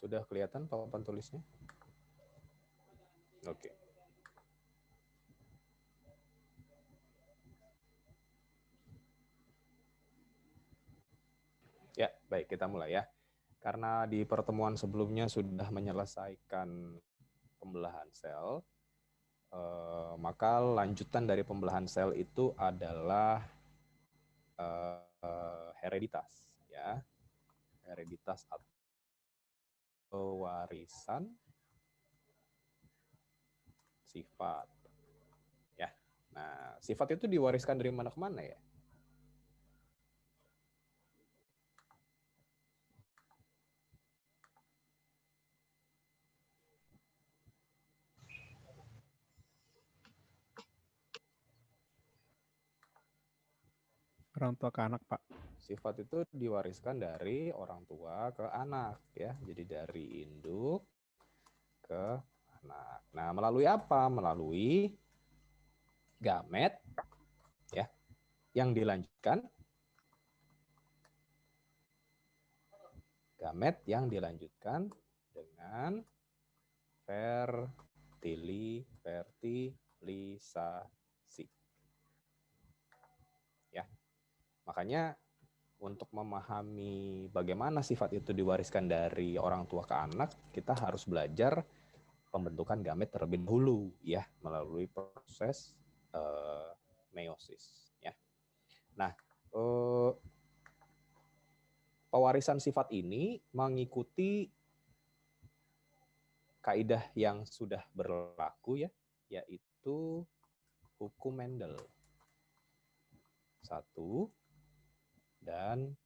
Sudah kelihatan papan tulisnya? Oke. Ya, baik, kita mulai ya. Karena di pertemuan sebelumnya sudah menyelesaikan pembelahan sel, maka lanjutan dari pembelahan sel itu adalah hereditas, ya. Hereditas atau warisan sifat. Ya. Nah, sifat itu diwariskan dari mana ke mana ya? Orang tua ke anak, Pak. Sifat itu diwariskan dari orang tua ke anak, ya. Jadi dari induk ke anak. Nah, melalui apa? Melalui gamet, ya, yang dilanjutkan dengan fertilisasi. Ya. Makanya untuk memahami bagaimana sifat itu diwariskan dari orang tua ke anak, kita harus belajar pembentukan gamet terlebih dahulu, ya, melalui proses meiosis, ya. Nah, pewarisan sifat ini mengikuti kaidah yang sudah berlaku, ya, yaitu hukum Mendel 1 dan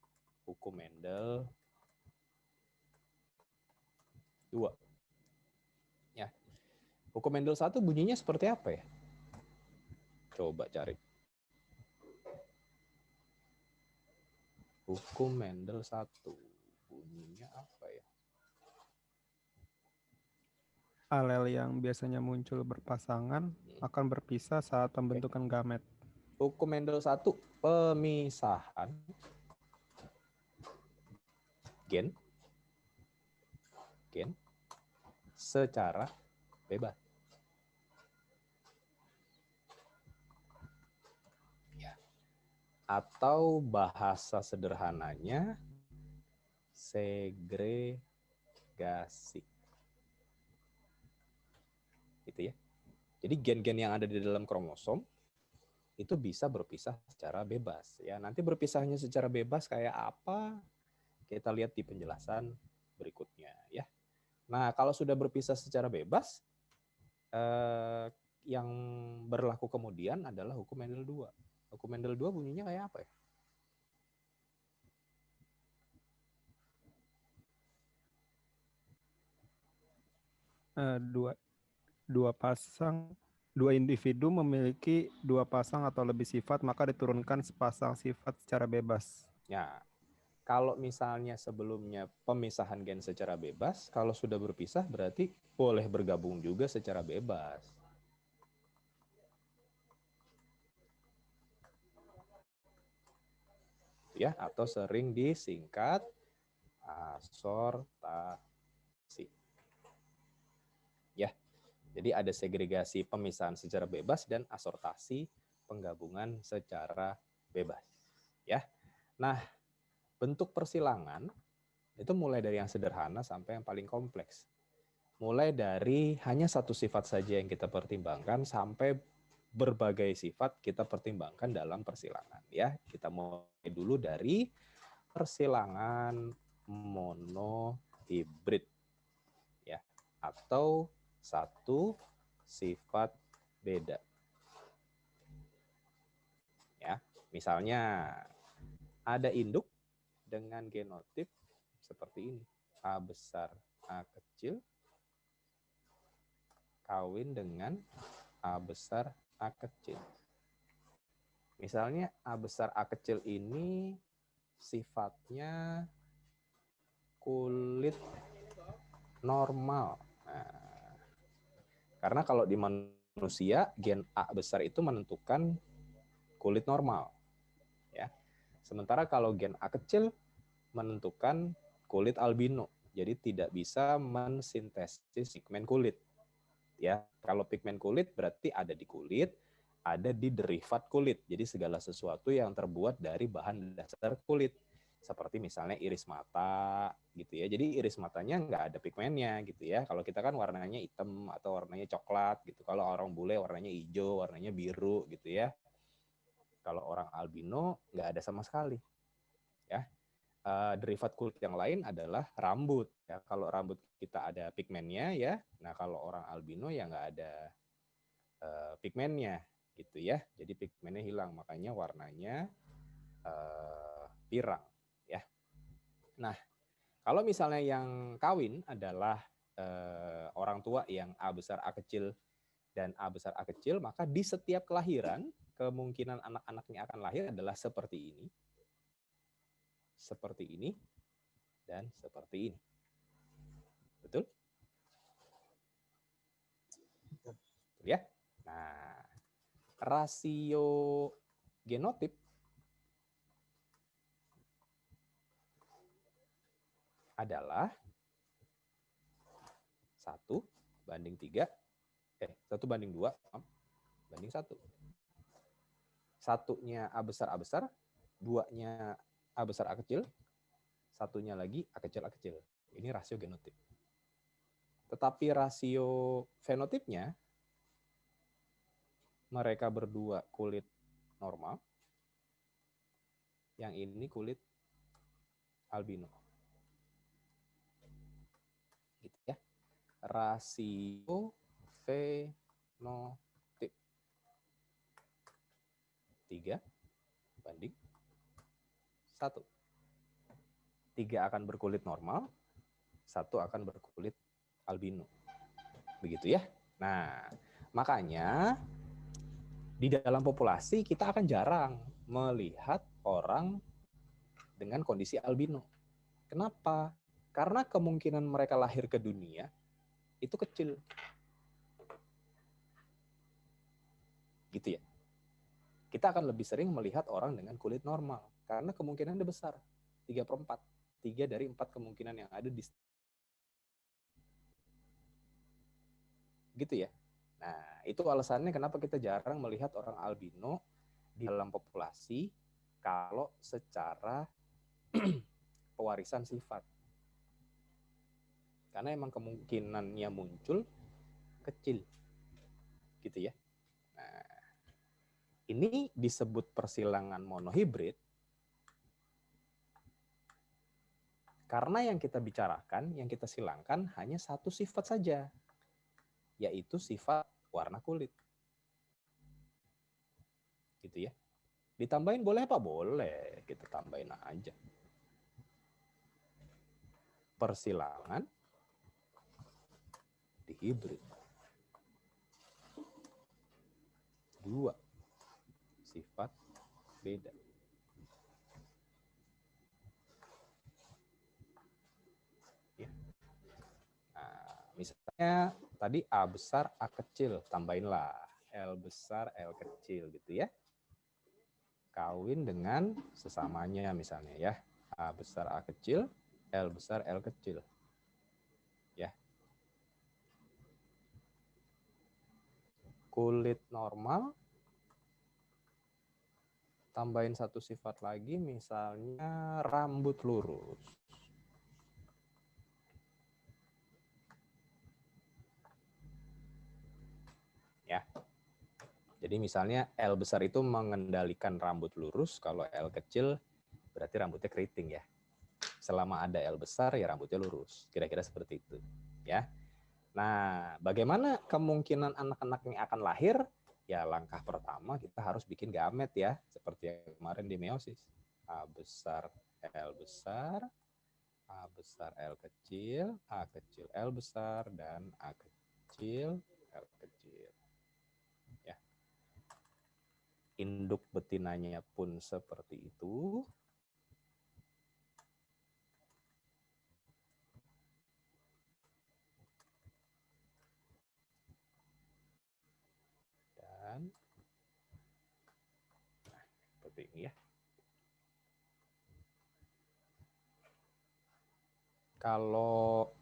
hukum Mendel 2. Ya. Hukum Mendel 1 bunyinya seperti apa ya? Coba cari. Hukum Mendel 1 bunyinya apa ya? Alel yang biasanya muncul berpasangan akan berpisah saat pembentukan gamet. Hukum Mendel 1, pemisahan gen secara bebas. Ya. Atau bahasa sederhananya segregasi. Gitu ya. Jadi gen-gen yang ada di dalam kromosom itu bisa berpisah secara bebas. Ya, nanti berpisahnya secara bebas kayak apa? Kita lihat di penjelasan berikutnya, ya. Nah, kalau sudah berpisah secara bebas, yang berlaku kemudian adalah hukum Mendel 2. Hukum Mendel 2 bunyinya kayak apa ya? Dua individu memiliki dua pasang atau lebih sifat, maka diturunkan sepasang sifat secara bebas. Ya, kalau misalnya sebelumnya pemisahan gen secara bebas, kalau sudah berpisah berarti boleh bergabung juga secara bebas. Ya, atau sering disingkat asortasi. Ya. Jadi ada segregasi pemisahan secara bebas dan asortasi penggabungan secara bebas. Ya. Nah, bentuk persilangan itu mulai dari yang sederhana sampai yang paling kompleks. Mulai dari hanya satu sifat saja yang kita pertimbangkan sampai berbagai sifat kita pertimbangkan dalam persilangan, ya. Kita mulai dulu dari persilangan monohibrid, ya, atau satu sifat beda. Ya, misalnya ada induk dengan genotip seperti ini. A besar, A kecil kawin dengan A besar, A kecil. Misalnya A besar, A kecil ini sifatnya kulit normal. Nah, karena kalau di manusia gen A besar itu menentukan kulit normal, ya. Sementara kalau gen A kecil menentukan kulit albino. jadi tidak bisa mensintesis pigmen kulit. Ya, kalau pigmen kulit berarti ada di kulit, ada di derivat kulit. Jadi segala sesuatu yang terbuat dari bahan dasar kulit. Seperti misalnya iris mata gitu ya. Jadi iris matanya nggak ada pigmennya gitu ya. Kalau kita kan warnanya hitam atau warnanya coklat gitu. Kalau orang bule warnanya hijau, warnanya biru gitu ya. Kalau orang albino nggak ada sama sekali. Ya, derivat kulit yang lain adalah rambut. Ya, kalau rambut kita ada pigmennya ya. Nah kalau orang albino ya nggak ada pigmennya gitu ya. Jadi pigmennya hilang, makanya warnanya pirang ya. Nah, kalau misalnya yang kawin adalah orang tua yang A besar A kecil dan A besar A kecil, maka di setiap kelahiran kemungkinan anak-anaknya akan lahir adalah seperti ini, dan seperti ini. Betul? Betul ya? Nah, rasio genotip adalah 1:3, 1:2, banding 1. Satunya A besar, duanya A besar, A kecil, satunya lagi A kecil, A kecil. Ini rasio genotip. Tetapi rasio fenotipnya, mereka berdua kulit normal, yang ini kulit albino. Gitu ya. Rasio fenotip 3:1. 3 akan berkulit normal, 1 akan berkulit albino. Begitu ya. Nah, makanya di dalam populasi kita akan jarang melihat orang dengan kondisi albino. Kenapa? Karena kemungkinan mereka lahir ke dunia itu kecil. Gitu ya. Kita akan lebih sering melihat orang dengan kulit normal karena kemungkinannya besar. 3/4. 3 dari 4 kemungkinan yang ada di gitu ya. Nah, itu alasannya kenapa kita jarang melihat orang albino di dalam populasi kalau secara pewarisan sifat. Karena emang kemungkinannya muncul kecil. Gitu ya. Nah, ini disebut persilangan monohibrid karena yang kita bicarakan, yang kita silangkan hanya satu sifat saja, yaitu sifat warna kulit. Gitu ya. Ditambahin boleh apa? Boleh. Kita tambahin aja. Persilangan dihibrid. 2 sifat beda. Ya. Nah, misalnya tadi A besar, A kecil. Tambahinlah L besar, L kecil gitu ya. Kawin dengan sesamanya misalnya ya. A besar, A kecil, L besar, L kecil. Ya. Kulit normal, tambahin satu sifat lagi, misalnya rambut lurus. Ya. Jadi misalnya L besar itu mengendalikan rambut lurus, kalau L kecil berarti rambutnya keriting ya. Selama ada L besar ya rambutnya lurus. Kira-kira seperti itu, ya. Nah, bagaimana kemungkinan anak-anaknya akan lahir? Ya, langkah pertama kita harus bikin gamet ya, seperti yang kemarin di meiosis. A besar, L besar, A besar, L kecil, A kecil, L besar, dan A kecil, L kecil. Ya. Induk betinanya pun seperti itu. Dan nah, seperti ini ya. Kalau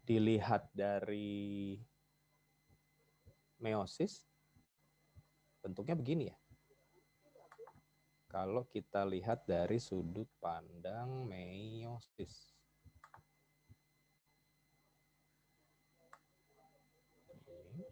dilihat dari meiosis, bentuknya begini ya. Kalau kita lihat dari sudut pandang meiosis. Ini.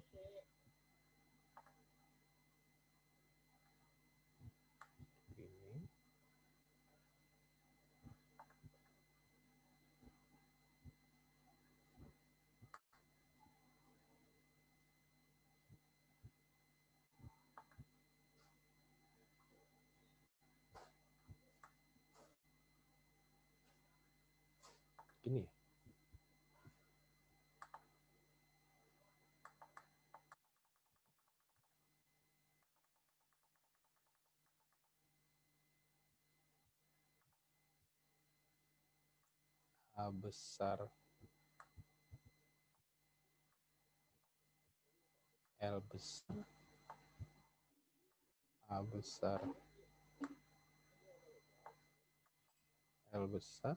Gini. A besar, L besar, A besar, L besar,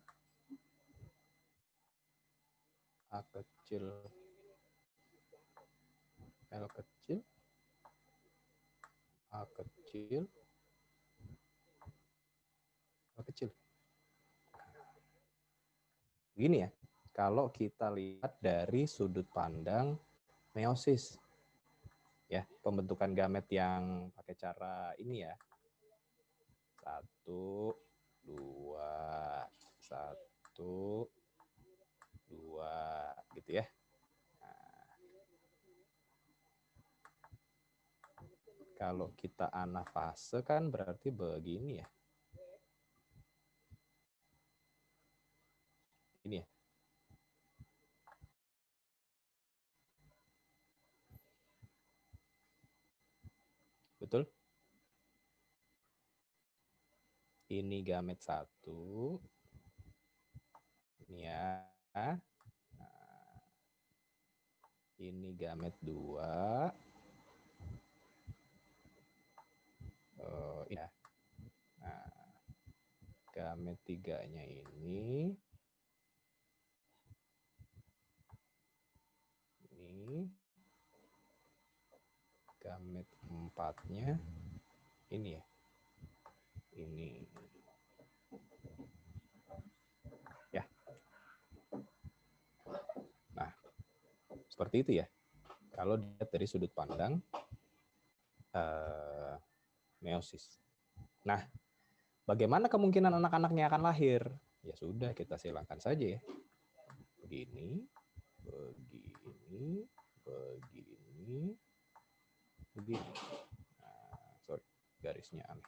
A kecil, L kecil, A kecil, L kecil. Begini ya, kalau kita lihat dari sudut pandang meiosis, ya pembentukan gamet yang pakai cara ini ya, 1, 2, 1, 2, gitu ya. Nah, kalau kita anafase kan berarti begini ya. Ini ya. Betul? Ini gamet 1. Ini ya. Nah, ini gamet 2. Ya. Nah, gamet 3-nya ini. Ini. Gamet 4-nya ini ya. Ini. Ya. Nah, seperti itu ya. Kalau dilihat dari sudut pandang meiosis. Nah, bagaimana kemungkinan anak-anaknya akan lahir? Ya sudah, kita silakan saja ya. Begini, begini, begini, begini. Nah, sorry, garisnya aneh.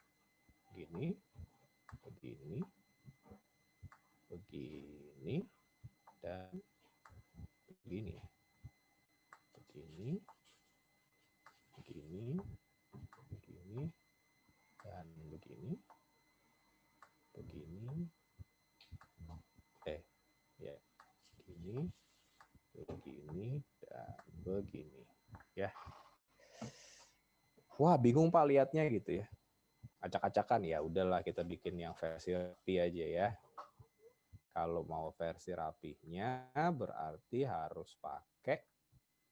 Begini, begini, begini, dan begini. Begini, begini, begini, dan begini, begini, ya, begini, begini, dan begini. Ya. Wah, bingung Pak lihatnya gitu ya. Acak-acakan ya, udahlah kita bikin yang versi rapi aja ya. Kalau mau versi rapihnya berarti harus pakai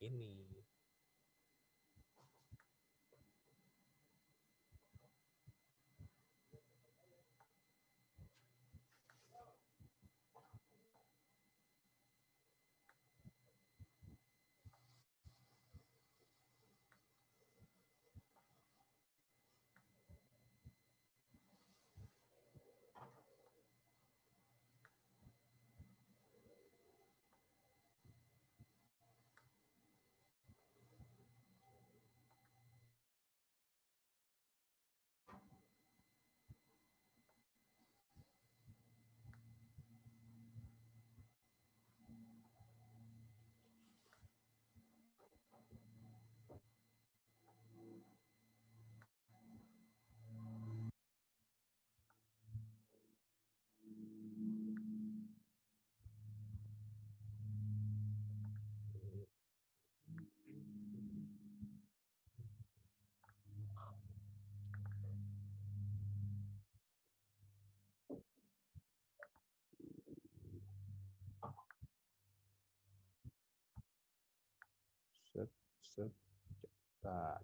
ini. sejuta.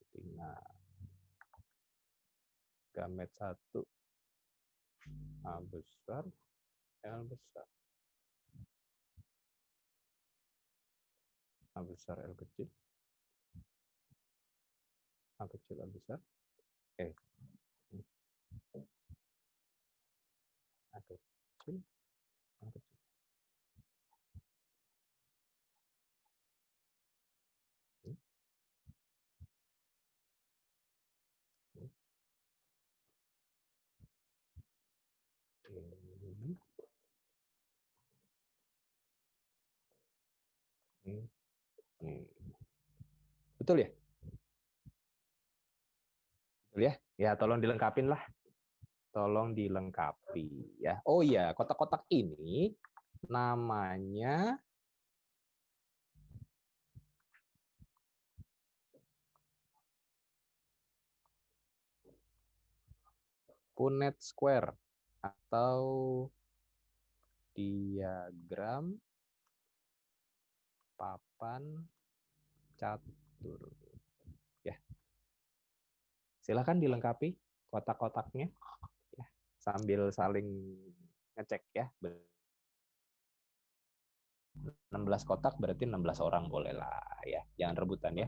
Setina. Gamet 1 A besar, L besar. A besar, L kecil. A kecil, L besar. A kecil, A kecil. Betul ya? Betul ya? Ya, tolong dilengkapin lah. Tolong dilengkapi ya. Oh iya, kotak-kotak ini namanya Punnett square atau diagram papan catur. Ya. Silakan dilengkapi kotak-kotaknya ya, sambil saling ngecek ya. 16 kotak berarti 16 orang boleh lah ya. Jangan rebutan ya.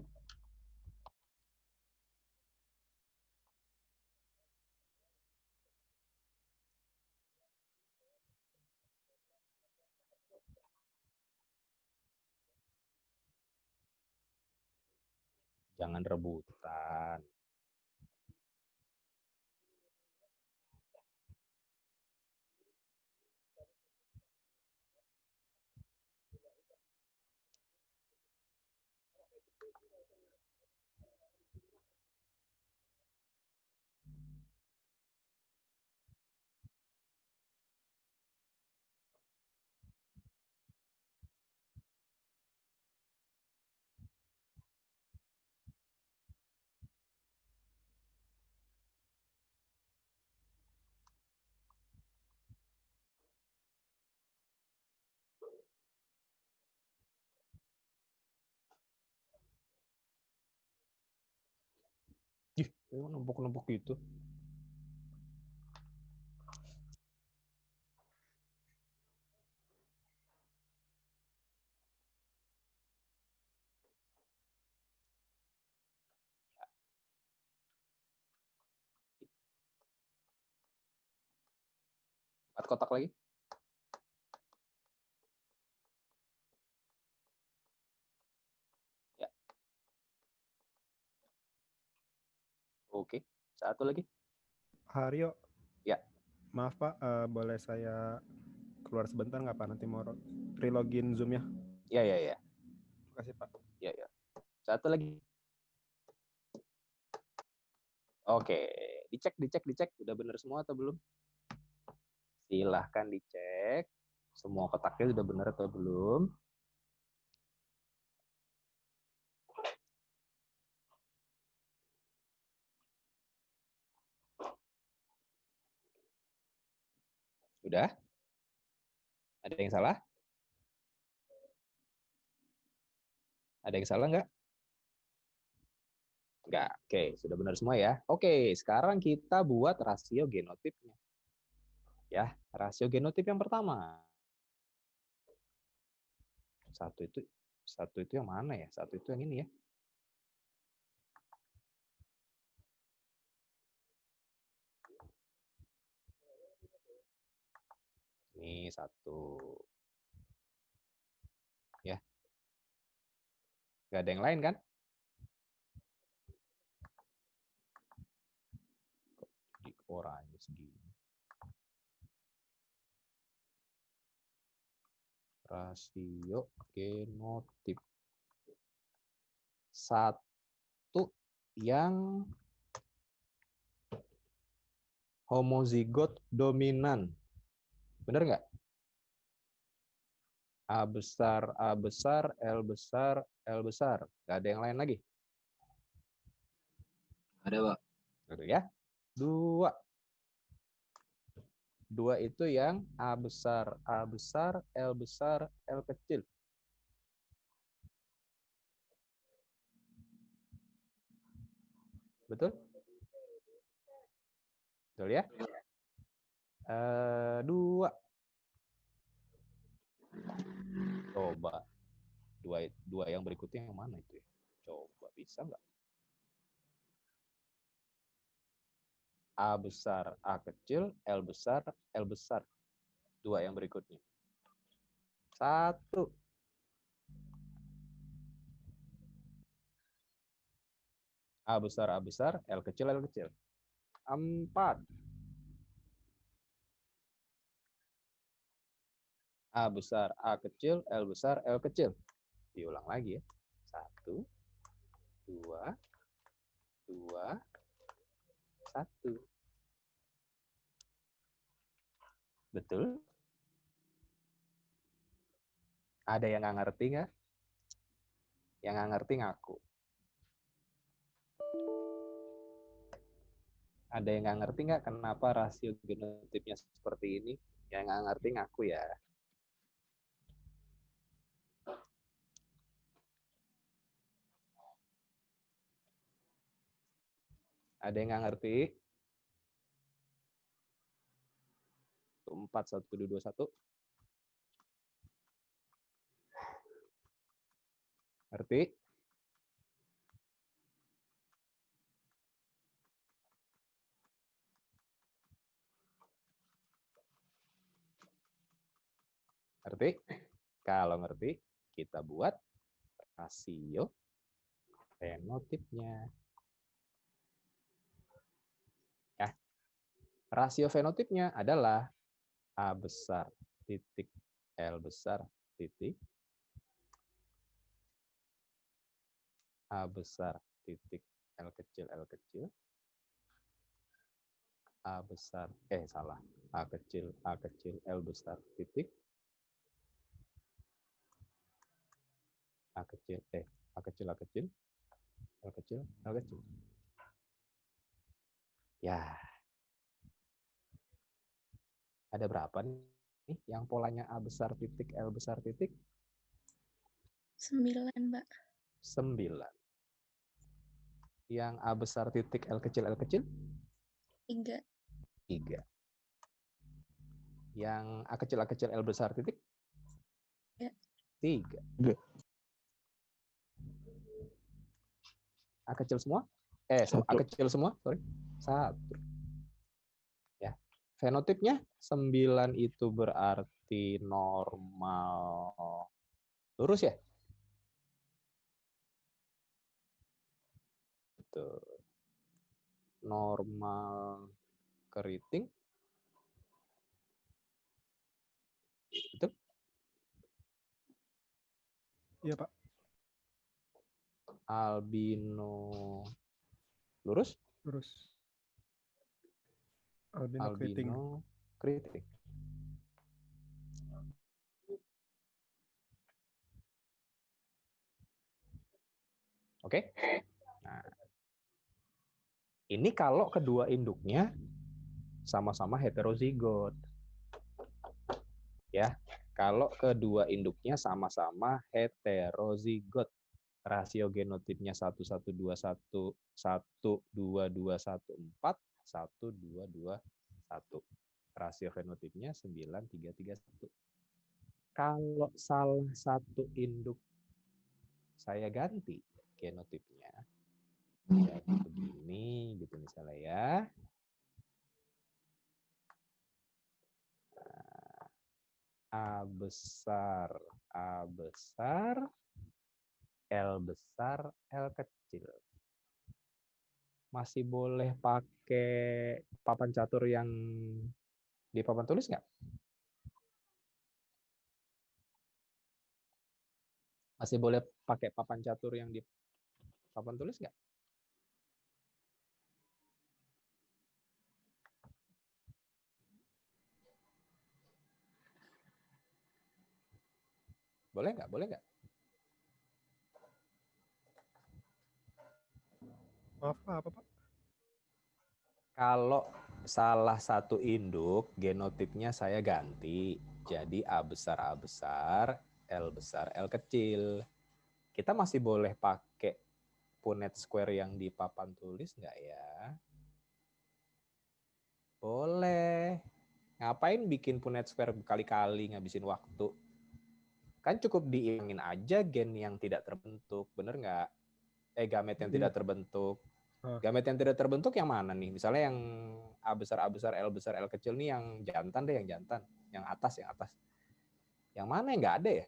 Jangan rebutan. Ih, numpuk-numpuk gitu. Empat kotak lagi. Ya. Oke, satu lagi. Haryo. Ya. Maaf Pak, boleh saya keluar sebentar nggak Pak? Nanti mau relogin Zoom-nya. Ya, ya, ya. Terima kasih Pak. Ya, ya. Satu lagi. Oke, dicek. Udah benar semua atau belum? Silahkan dicek. Semua kotaknya sudah benar atau belum? Udah? Ada yang salah? Ada yang salah nggak? Nggak. Oke, sudah benar semua ya. Oke, sekarang kita buat rasio genotipnya. Ya, rasio genotip yang pertama. Satu itu yang mana ya? Satu itu yang ini ya. Ini satu. Ya. Nggak ada yang lain kan? Di oranye segini. Rasio genotip. Satu yang homozigot dominan. Bener nggak? A besar, A besar, L besar, L besar. Nggak ada yang lain lagi? Ada, Pak. Gitu ya. Dua. 2 itu yang A besar, L besar, L kecil. Betul? Betul ya? 2. Coba. Dua yang berikutnya yang mana itu ya? Coba, bisa nggak? A besar, A kecil, L besar, L besar. 2 yang berikutnya. 1. A besar, L kecil, L kecil. 4. A besar, A kecil, L besar, L kecil. Diulang lagi ya. 1, 2, 2, 1. Betul? Ada yang nggak ngerti nggak? Yang nggak ngerti ngaku. Ada yang nggak ngerti nggak kenapa rasio genotipnya seperti ini? Yang nggak ngerti ngaku ya. Ada yang nggak ngerti? 4, 1, 2, 1. Ngerti? Ngerti? Kalau ngerti, kita buat rasio fenotipnya. Ya. Rasio fenotipnya adalah A besar titik L besar titik A besar titik L kecil L kecil A besar salah A kecil L besar titik A kecil A kecil L kecil L kecil. Ya, ada berapa nih yang polanya A besar titik L besar titik? 9, Mbak. 9. Yang A besar titik L kecil 3. 3. Yang A kecil L besar titik? 3. A kecil semua? A kecil semua, sorry. 1. Ya. Fenotipnya 9 itu berarti normal lurus ya? Betul. Normal keriting. Betul? Iya, Pak. Albino lurus? Lurus. Albino keriting. Albino keriting. Oke? Nah, ini kalau kedua induknya sama-sama heterozigot. Ya, kalau kedua induknya sama-sama heterozigot. Rasio genotipnya 1121 12214 1221. Rasio fenotipnya 9331. Kalau salah satu induk saya ganti genotipnya jadi begini gitu misalnya ya. A besar, L besar, L kecil. Masih boleh pakai papan catur yang di papan tulis nggak? Masih boleh pakai papan catur yang di papan tulis nggak? Boleh nggak? Boleh nggak? Maaf, apa, Pak? Kalau salah satu induk genotipnya saya ganti jadi A besar, L besar, L kecil. Kita masih boleh pakai Punnett square yang di papan tulis nggak ya? Boleh. Ngapain bikin Punnett square berkali-kali ngabisin waktu? Kan cukup diilangin aja gen yang tidak terbentuk, bener nggak? Gamet yang tidak terbentuk. Gamet yang tidak terbentuk yang mana nih? Misalnya yang A besar, L besar, L kecil nih yang jantan deh, yang jantan. Yang atas. Yang mana yang nggak ada ya?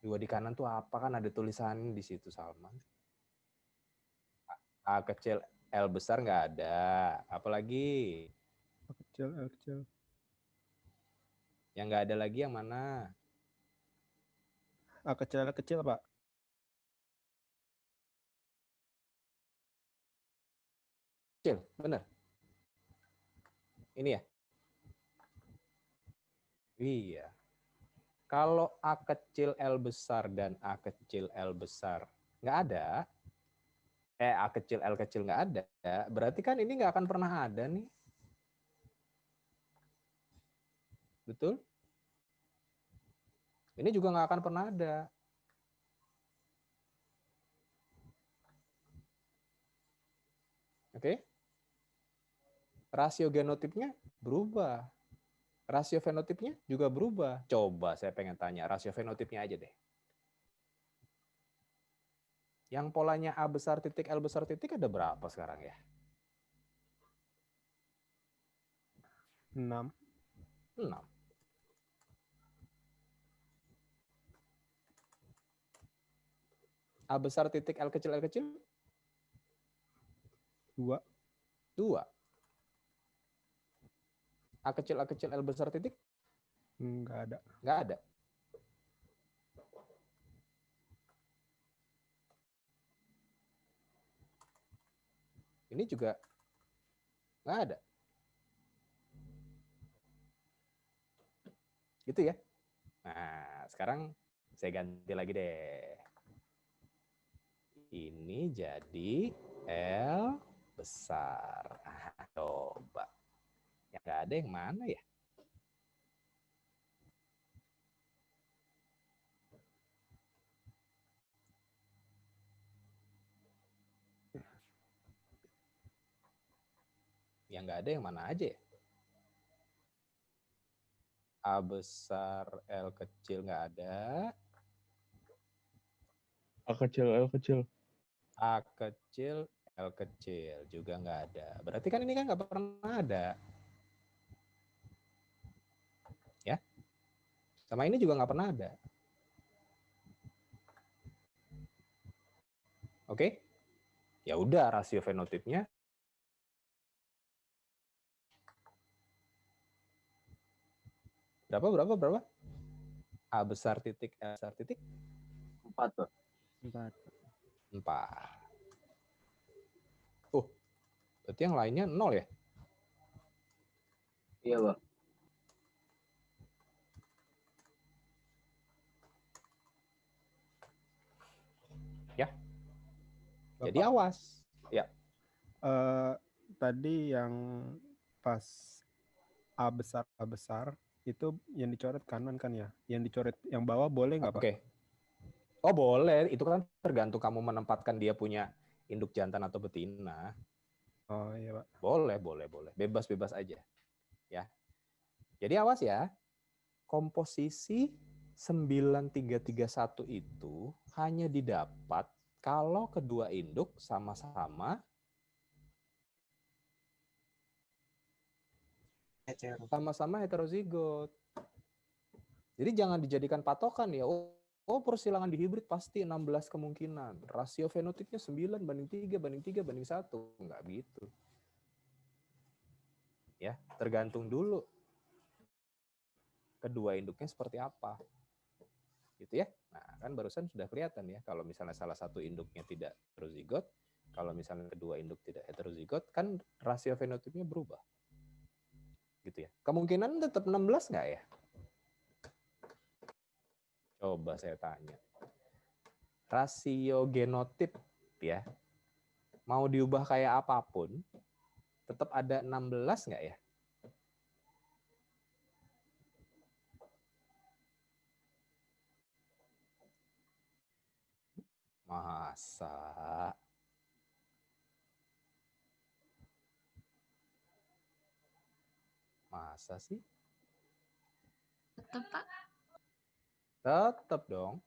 Dua di kanan tuh apa, kan ada tulisan di situ, Salman. A kecil, L besar nggak ada. Apalagi? A kecil, L kecil. Yang nggak ada lagi yang mana? A kecil, L kecil, Pak. Kecil, bener. Ini ya? Iya. Kalau A kecil L besar dan A kecil L besar nggak ada, A kecil L kecil nggak ada, berarti kan ini nggak akan pernah ada nih. Betul? Ini juga nggak akan pernah ada. Oke? Rasio genotipnya berubah. Rasio fenotipnya juga berubah. Coba saya pengen tanya, rasio fenotipnya aja deh. Yang polanya A besar titik, L besar titik ada berapa sekarang ya? 6. 6. A besar titik, L kecil, 2. 2. A kecil, L besar titik? Nggak ada. Nggak ada. Ini juga nggak ada. Gitu ya. Nah, sekarang saya ganti lagi deh. Ini jadi L besar. Coba. Yang nggak ada yang mana ya? Yang nggak ada yang mana aja ya? A besar, L kecil nggak ada. A kecil, L kecil. A kecil, L kecil juga nggak ada. Berarti kan ini kan nggak pernah ada. Ya. Sama ini juga nggak pernah ada. Oke? Ya udah, rasio fenotipnya berapa? A besar titik, L besar titik? 4, Pak. 4. 4. Berarti yang lainnya 0 ya? Iya, Pak. Ya. Bapak, Jadi awas. Ya. tadi yang pas A besar itu yang dicoret kanan kan ya? Yang dicoret yang bawah boleh nggak, Pak? Oke. Oh boleh, itu kan tergantung kamu menempatkan dia punya induk jantan atau betina. Oh iya, Pak. Boleh. Bebas aja. Ya. Jadi awas ya. Komposisi 9331 itu hanya didapat kalau kedua induk sama-sama heterozigot. Jadi jangan dijadikan patokan ya. Oh, persilangan di hibrid pasti 16 kemungkinan. Rasio fenotipnya 9:3:3:1. Enggak gitu. Ya, tergantung dulu kedua induknya seperti apa. Gitu ya. Nah, kan barusan sudah kelihatan ya, kalau misalnya salah satu induknya tidak heterozigot, kalau misalnya kedua induk tidak heterozigot, kan rasio fenotipnya berubah. Gitu ya. Kemungkinan tetap 16 nggak ya? Coba saya tanya. Rasio genotip ya. Mau diubah kayak apapun, tetap ada 16 nggak ya? Masa? Masa sih? Tetap, Pak. Tetap dong.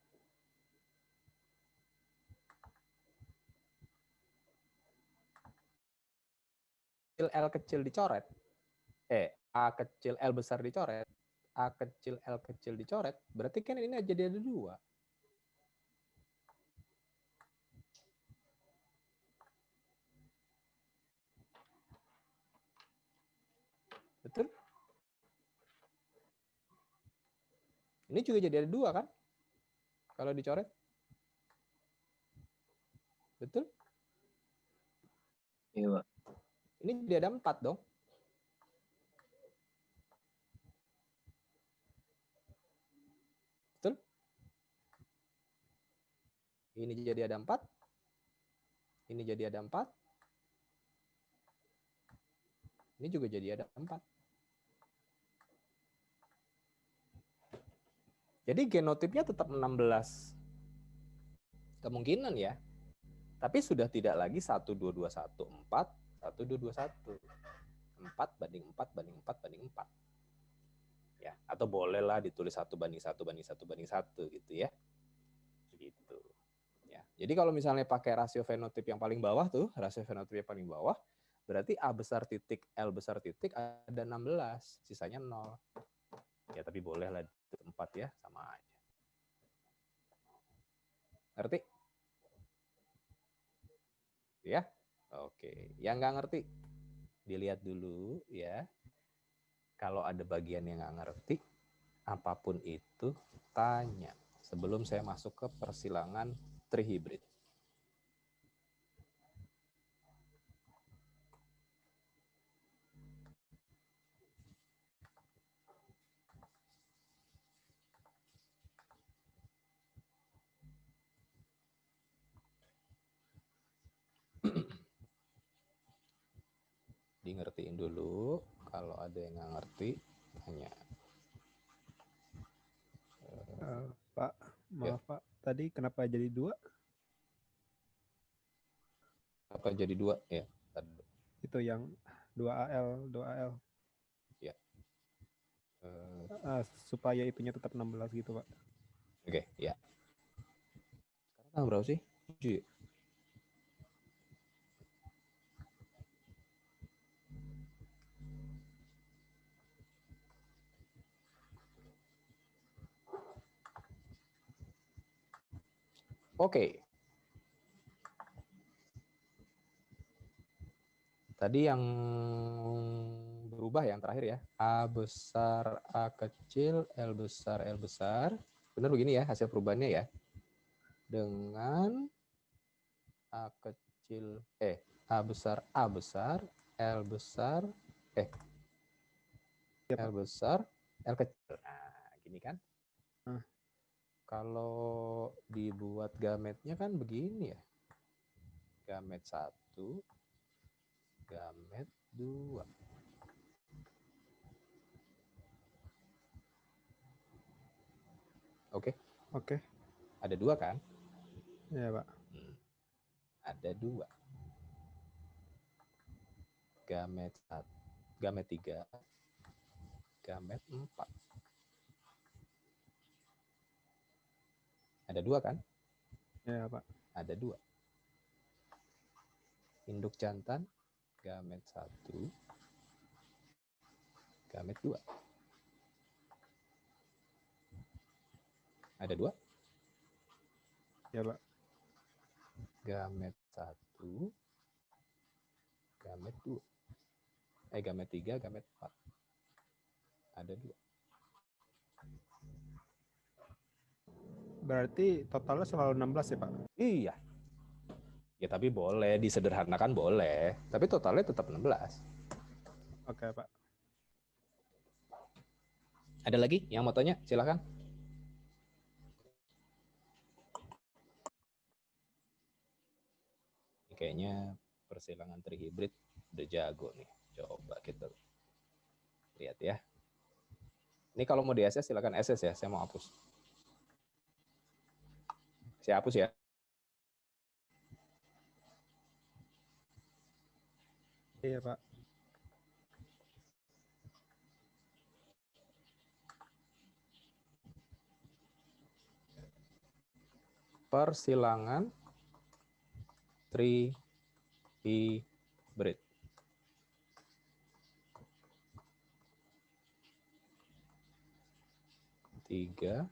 L kecil dicoret. A kecil L besar dicoret. A kecil L kecil dicoret. Berarti kan ini jadi ada 2. Betul? Ini juga jadi ada 2 kan? Kalau dicoret. Betul? Iya, Pak. Ini jadi ada 4 dong. Betul? Ini jadi ada 4. Ini jadi ada 4. Ini juga jadi ada 4. Jadi genotipnya tetap 16 kemungkinan ya. Tapi sudah tidak lagi 1, 2, 2, 1, 4, 1, 2, 2, 1. 4 banding 4 banding 4 banding 4. Ya, atau bolehlah ditulis 1 banding 1 banding 1 banding 1 gitu ya. Gitu. Ya. Jadi kalau misalnya pakai rasio fenotip yang paling bawah tuh, rasio fenotip yang paling bawah, berarti A besar titik, L besar titik ada 16, sisanya 0. Ya, tapi bolehlah 4 ya, sama aja. Ngerti? Ya? Oke. Yang nggak ngerti, dilihat dulu ya. Kalau ada bagian yang nggak ngerti, apapun itu, tanya. Sebelum saya masuk ke persilangan trihibrid. Di ngertiin dulu, kalau ada yang nggak ngerti, tanya. Pak, maaf Pak, tadi kenapa jadi 2? Apa jadi 2? Ya, tadi. Itu yang 2AL, 2AL. Ya. Supaya itunya tetap 16 gitu Pak. Oke, ya. Sekarang tanggal berapa sih? 7 ya? Oke. Tadi yang berubah yang terakhir ya. A besar, A kecil, L besar, L besar. Benar begini ya hasil perubahannya ya. Dengan A kecil, A besar, L besar, L besar, L kecil. Nah, gini kan. Kalau dibuat gametnya kan begini ya. Gamet 1, gamet 2. Oke. Oke. Ada 2 kan? Iya, Pak. Ada 2. Gamet 1, gamet 3, gamet 4. Ada 2 kan? Iya, Pak. Ada 2. Induk jantan, gamet 1, gamet 2. Ada 2? Iya, Pak. Gamet 1, gamet 2. Gamet 3, gamet 4. Ada 2. Berarti totalnya selalu 16 ya, Pak? Iya. Ya tapi boleh, disederhanakan boleh. Tapi totalnya tetap 16. Oke, Pak. Ada lagi yang mau tanya? Silakan. Kayaknya persilangan trihibrid udah jago nih. Coba kita lihat ya. Ini kalau mau di SS silakan SS ya, saya mau hapus. Saya hapus ya. Iya, Pak. Persilangan trihibrid. Tiga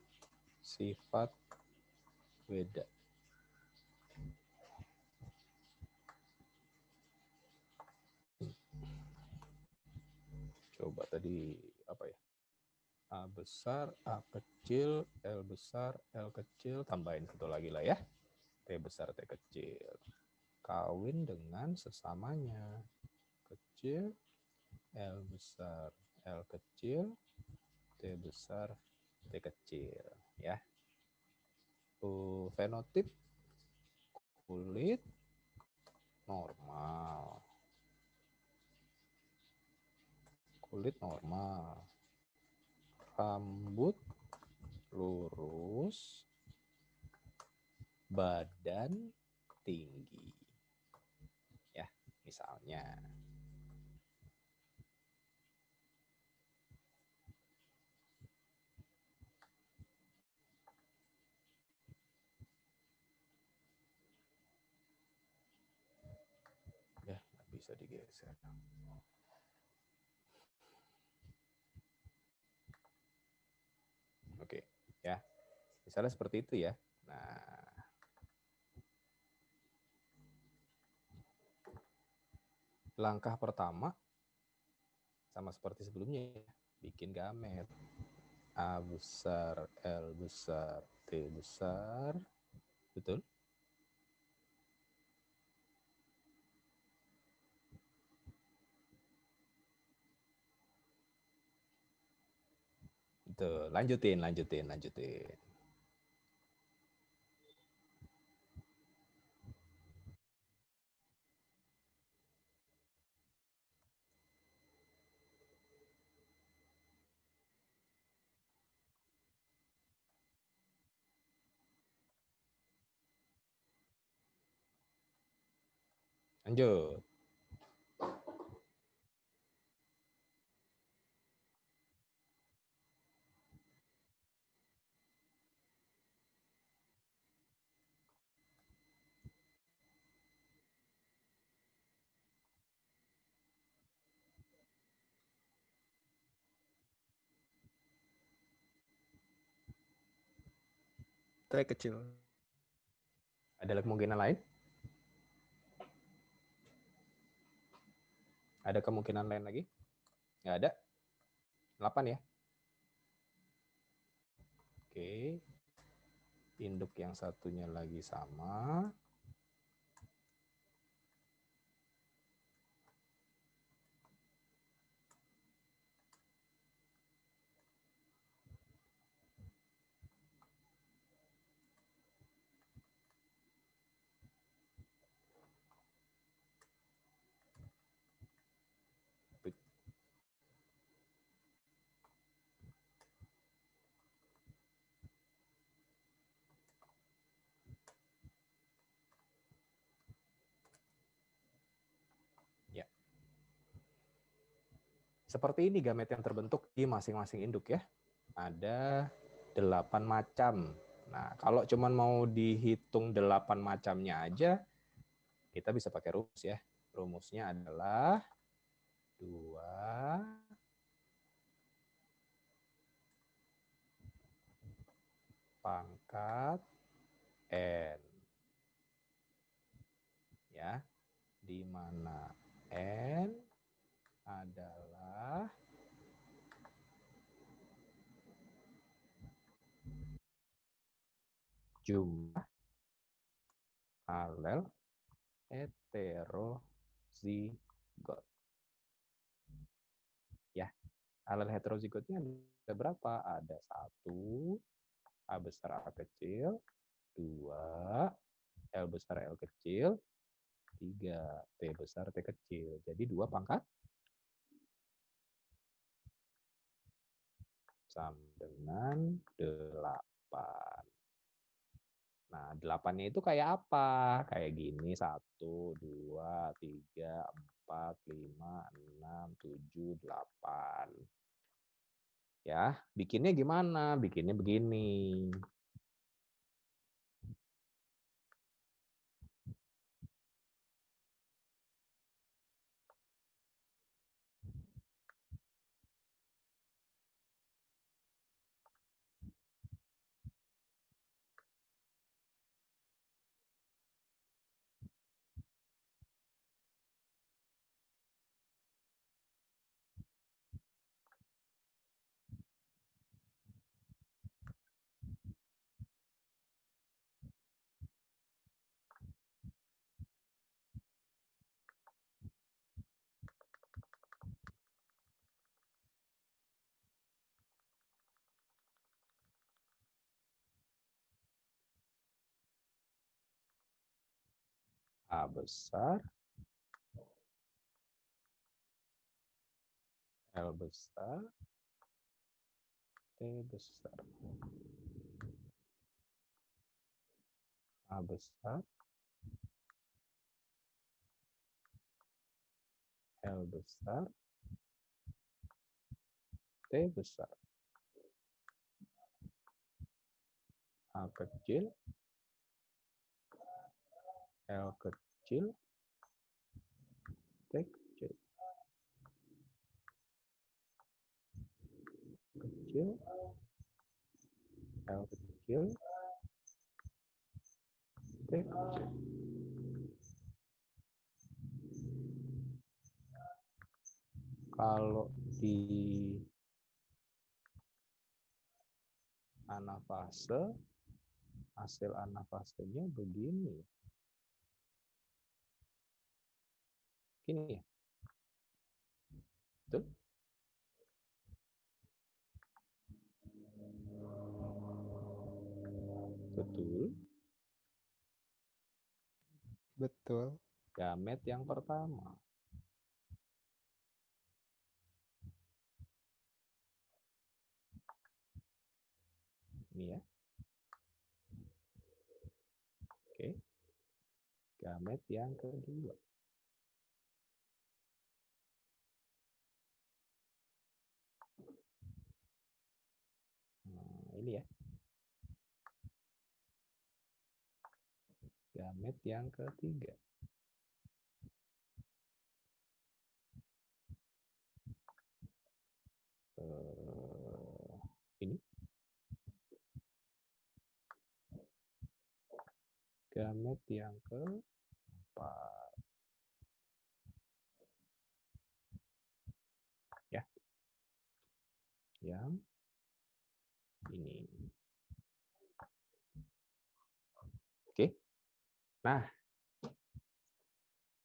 sifat beda. Coba tadi apa ya? A besar, A kecil, L besar, L kecil, tambahin satu lagi lah ya. T besar, T kecil. Kawin dengan sesamanya. Kecil, L besar, L kecil, T besar, T kecil. Ya. Fenotip kulit normal. Kulit normal. Rambut lurus, badan tinggi. Ya, misalnya. Ya, nggak bisa digeser. Oke, ya. Misalnya seperti itu ya. Nah, langkah pertama sama seperti sebelumnya, bikin gamet. A besar, L besar, T besar. Betul? Betul. Lanjutin. Lanjut. T kecil. Ada kemungkinan lain? Ada kemungkinan lain lagi? Nggak ada? 8 ya? Oke. Induk yang satunya lagi sama. Ya. Seperti ini gamet yang terbentuk di masing-masing induk ya. Ada 8 macam. Nah, kalau cuman mau dihitung 8 macamnya aja, kita bisa pakai rumus ya. Rumusnya adalah 2 pangkat N. Ya, di mana N adalah jumlah alel heterozigot. Ya, alel heterozigotnya ada berapa? Ada 1, A besar A kecil, 2, L besar L kecil, 3. T besar, T kecil. Jadi 2 pangkat sama dengan 8. Nah, 8-nya itu kayak apa? Kayak gini, 1, 2, 3, 4, 5, 6, 7, 8. Ya, bikinnya gimana? Bikinnya begini. A besar, L besar, T besar. A besar, L besar, T besar. A kecil, L kecil, T kecil. Kecil, L kecil, T kecil. Kalau di anafase, hasil anafasenya begini. Gini ya. Betul? Betul. Betul. Gamet yang pertama. Ini ya. Oke. Gamet yang kedua. Nah, ini ya. Gamet yang ketiga. Ini. Gamet yang keempat. Ya. Yang ini. Oke. Nah,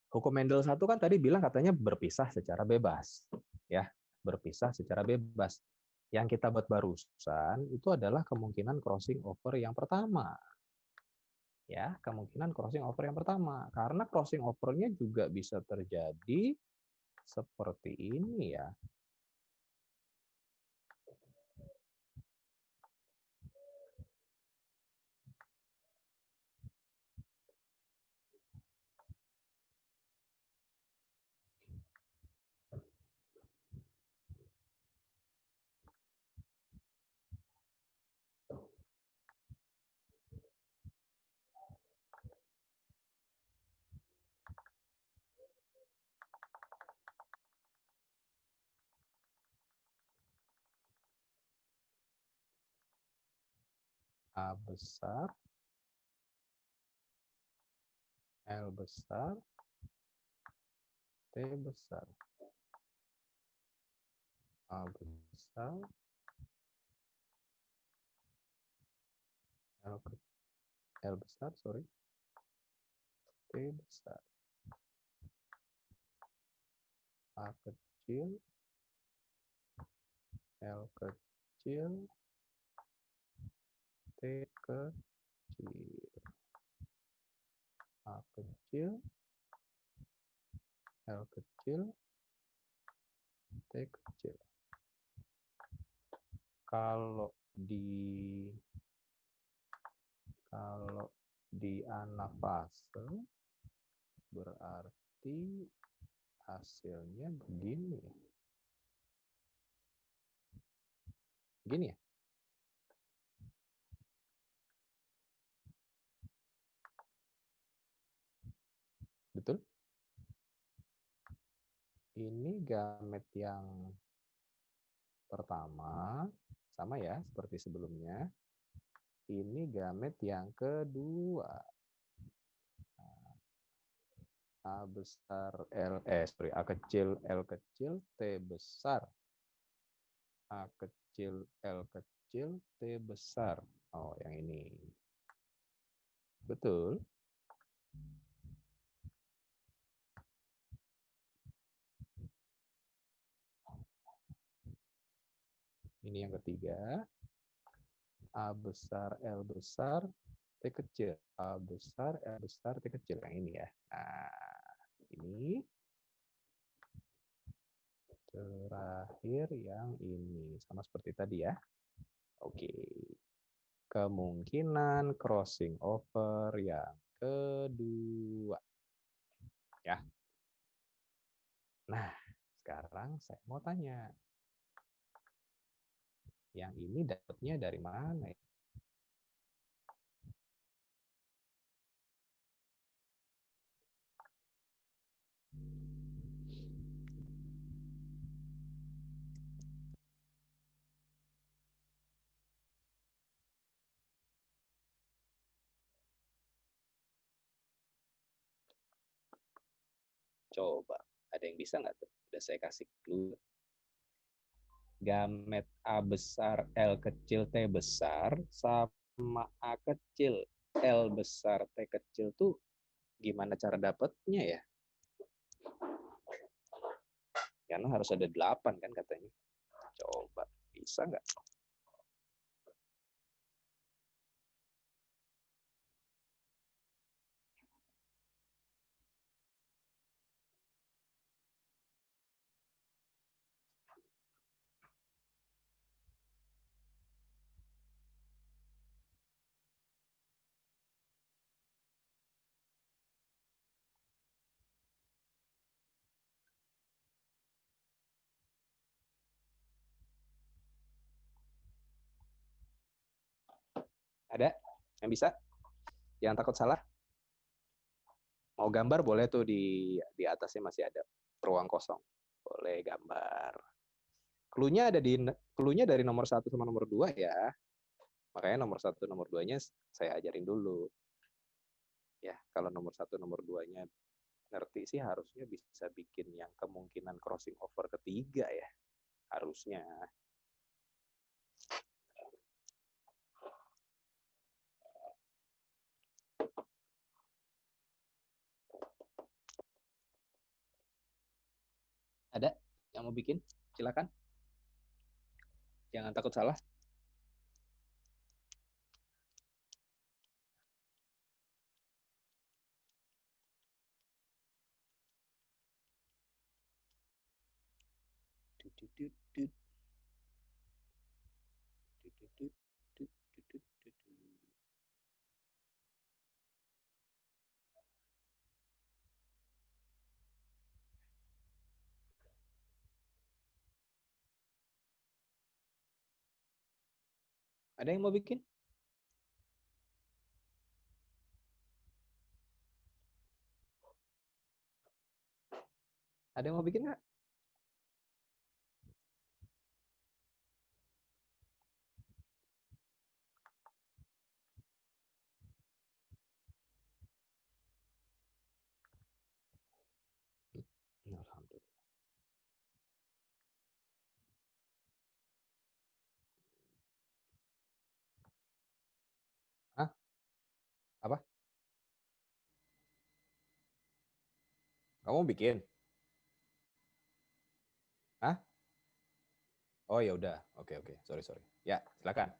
hukum Mendel 1 kan tadi bilang katanya berpisah secara bebas. Ya, berpisah secara bebas. Yang kita buat barusan itu adalah kemungkinan crossing over yang pertama. Ya, kemungkinan crossing over yang pertama. Karena crossing over-nya juga bisa terjadi seperti ini ya. A besar, L besar, T besar. A besar, L besar, sorry, T besar. A kecil, L kecil, T kecil. A kecil, L kecil, T kecil. Kalau di anafase berarti hasilnya begini. Begini ya? Betul? Ini gamet yang pertama, sama ya seperti sebelumnya. Ini gamet yang kedua. A besar A kecil L kecil T besar. A kecil L kecil T besar. Oh, yang ini. Betul? Ini yang ketiga. A besar L besar T kecil. A besar L besar T kecil. Yang ini ya. Nah, ini. Terakhir yang ini. Sama seperti tadi ya. Oke. Kemungkinan crossing over yang kedua. Ya. Nah, sekarang saya mau tanya. Yang ini dapatnya dari mana? Coba, ada yang bisa nggak tuh? Udah saya kasih clue. Gamet A besar L kecil T besar sama A kecil L besar T kecil tuh gimana cara dapatnya ya? Karena harus ada 8 kan katanya. Coba, bisa nggak? Ada yang bisa? Yang takut salah? Mau gambar boleh tuh di atasnya masih ada ruang kosong. Boleh gambar. Cluenya dari nomor 1 sama nomor 2 ya. Makanya nomor 1 nomor 2-nya saya ajarin dulu. Ya, kalau nomor 1 nomor 2-nya ngerti sih harusnya bisa bikin yang kemungkinan crossing over ketiga ya. Harusnya. Ada yang mau bikin? Silakan. Jangan takut salah. Ada yang mau bikin? Ada yang mau bikin nggak? Alhamdulillah. Hah? Apa? Kamu bikin? Hah? Oh ya udah. Oke. Sorry. Ya, silakan.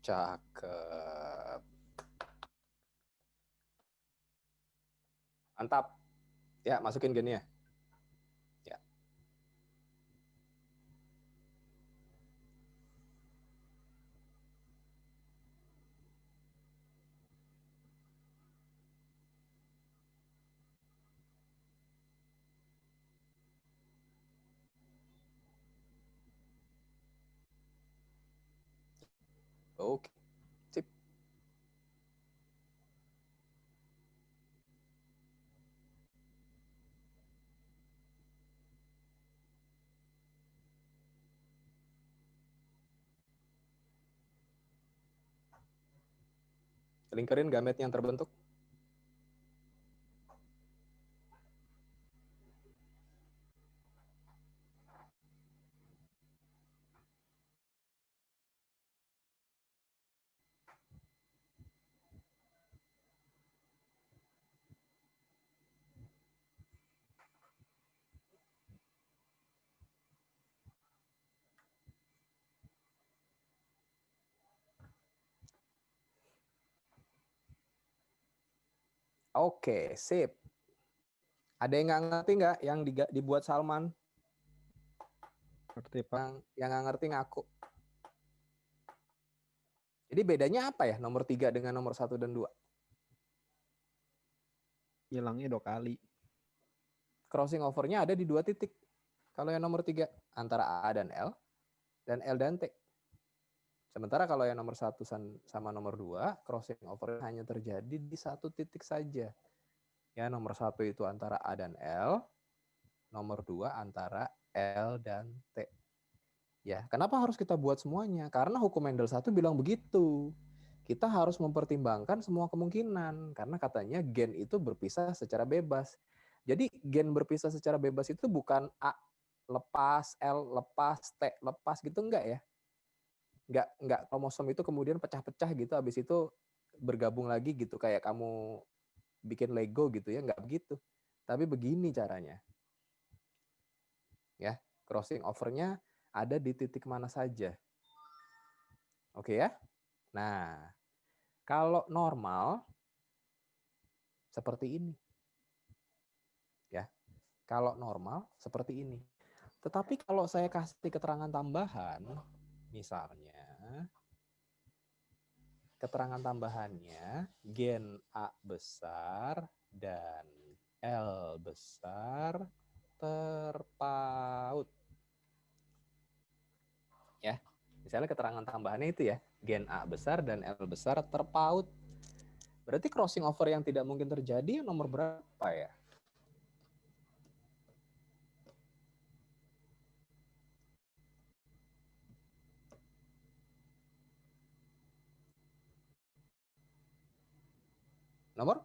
Cakep. Mantap. Ya, masukin gennya. Ya. Oke. Sip. Lingkarin gamet yang terbentuk. Oke, sip. Ada yang nggak ngerti nggak yang dibuat Salman? Ngerti, Pak. Yang nggak ngerti ngaku. Jadi bedanya apa ya nomor 3 dengan nomor 1 dan 2? Hilangnya 2 kali. Crossing over-nya ada di 2 titik. Kalau yang nomor 3 antara A dan L dan T. Sementara kalau yang nomor 1 sama nomor 2, crossing over hanya terjadi di 1 titik saja. Ya, nomor 1 itu antara A dan L, nomor 2 antara L dan T. Ya, kenapa harus kita buat semuanya? Karena hukum Mendel 1 bilang begitu. Kita harus mempertimbangkan semua kemungkinan karena katanya gen itu berpisah secara bebas. Jadi gen berpisah secara bebas itu bukan A lepas, L lepas, T lepas gitu enggak ya? Enggak kromosom itu kemudian pecah-pecah gitu habis itu bergabung lagi gitu kayak kamu bikin Lego gitu ya, enggak begitu. Tapi begini caranya. Ya, crossing over-nya ada di titik mana saja. Oke ya? Nah, kalau normal seperti ini. Ya. Kalau normal seperti ini. Tetapi kalau saya kasih keterangan tambahan, misalnya keterangan tambahannya gen A besar dan L besar terpaut. Ya, misalnya keterangan tambahannya itu ya, gen A besar dan L besar terpaut. Berarti crossing over yang tidak mungkin terjadi nomor berapa ya? Nomor?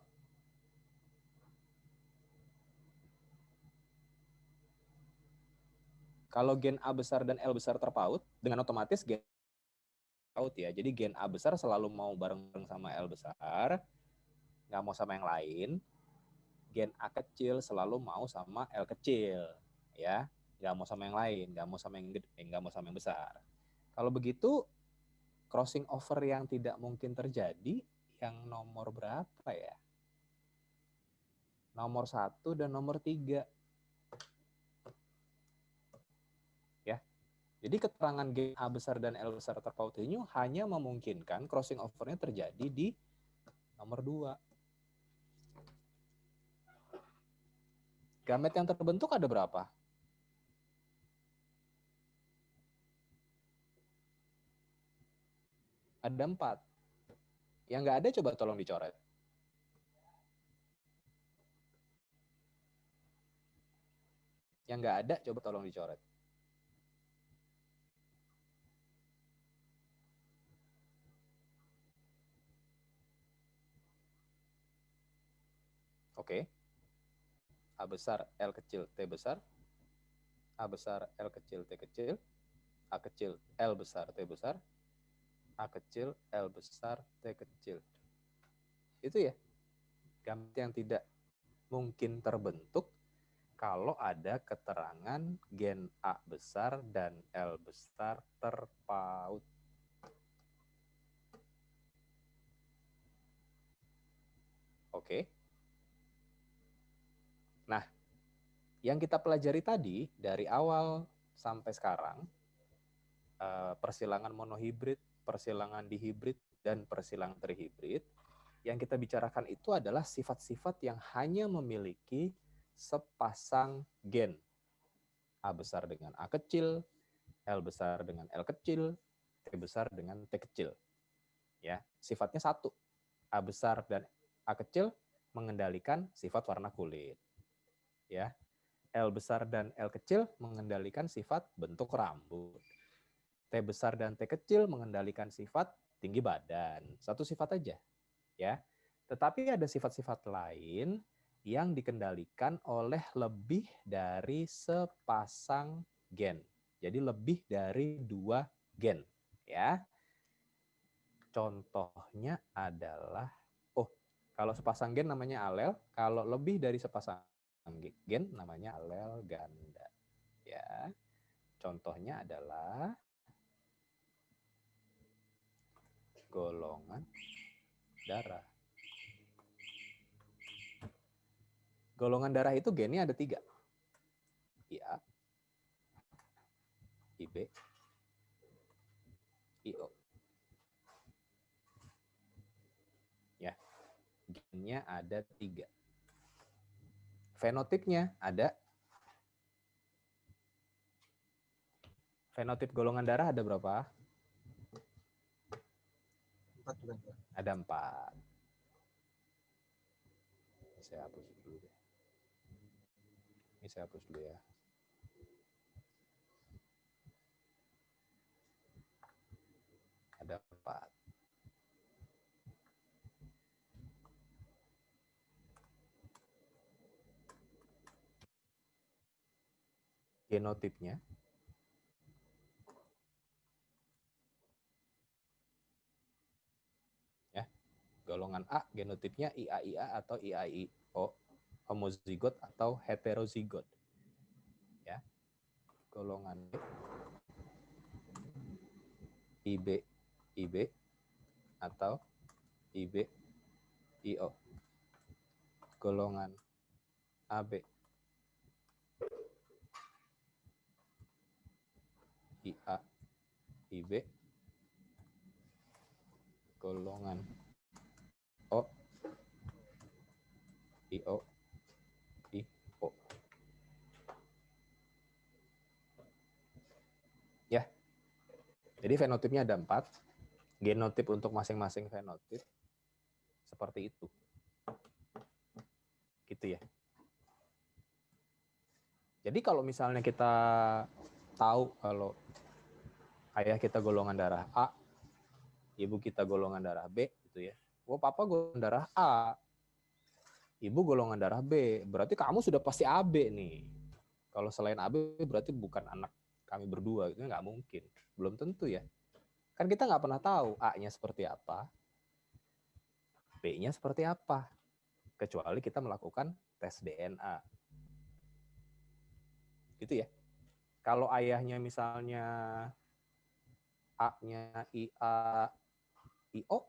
Kalau gen A besar dan L besar terpaut, dengan otomatis gen terpaut ya. Jadi gen A besar selalu mau bareng-bareng sama L besar, nggak mau sama yang lain. Gen A kecil selalu mau sama L kecil, ya. Nggak mau sama yang lain, nggak mau sama yang gede, nggak mau sama yang besar. Kalau begitu, crossing over yang tidak mungkin terjadi, yang nomor berapa ya? Nomor 1 dan nomor 3. Ya. Jadi keterangan gen A besar dan L besar terpaut ini hanya memungkinkan crossing over-nya terjadi di nomor 2. Gamet yang terbentuk ada berapa? Ada 4. Yang nggak ada coba tolong dicoret. Yang nggak ada coba tolong dicoret. Oke. A besar, L kecil, T besar. A besar, L kecil, T kecil. A kecil, L besar, T besar. A kecil, L besar, T kecil. Itu ya. Gamet yang tidak mungkin terbentuk kalau ada keterangan gen A besar dan L besar terpaut. Oke. Nah, yang kita pelajari tadi dari awal sampai sekarang, persilangan monohibrid, persilangan dihibrid, dan persilangan trihibrid, yang kita bicarakan itu adalah sifat-sifat yang hanya memiliki sepasang gen. A besar dengan A kecil, L besar dengan L kecil, T besar dengan T kecil. Ya, sifatnya satu. A besar dan A kecil mengendalikan sifat warna kulit. Ya. L besar dan L kecil mengendalikan sifat bentuk rambut. T besar dan T kecil mengendalikan sifat tinggi badan. Satu sifat aja, ya. Tetapi ada sifat-sifat lain yang dikendalikan oleh lebih dari sepasang gen. Jadi lebih dari 2 gen, ya. Contohnya adalah, kalau sepasang gen namanya alel, kalau lebih dari sepasang gen namanya alel ganda. Ya. Contohnya adalah golongan darah. Golongan darah itu gennya ada 3. IA, IB, IO. Ya, gennya ada 3. Fenotipnya ada. Fenotip golongan darah ada berapa? 4 bukan, Pak? Ada 4. Saya hapus dulu deh. Ini saya hapus dulu ya. Ada 4. Genotipnya ya. Golongan A genotipnya IAIA atau IAIO, homozigot atau heterozigot. Ya. Golongan B IB IB atau IB IO. Golongan AB IA IB. Golongan O IO IO. Ya. Jadi fenotipnya ada 4. Genotip untuk masing-masing fenotip seperti itu. Gitu ya. Jadi kalau misalnya kita tahu kalau ayah kita golongan darah A, ibu kita golongan darah B gitu ya. Oh, papa golongan darah A, ibu golongan darah B. Berarti kamu sudah pasti AB nih. Kalau selain AB berarti bukan anak kami berdua, itu nggak mungkin. Belum tentu ya. Kan kita nggak pernah tahu A-nya seperti apa, B-nya seperti apa. Kecuali kita melakukan tes DNA. Gitu ya. Kalau ayahnya misalnya A-nya IA, IO,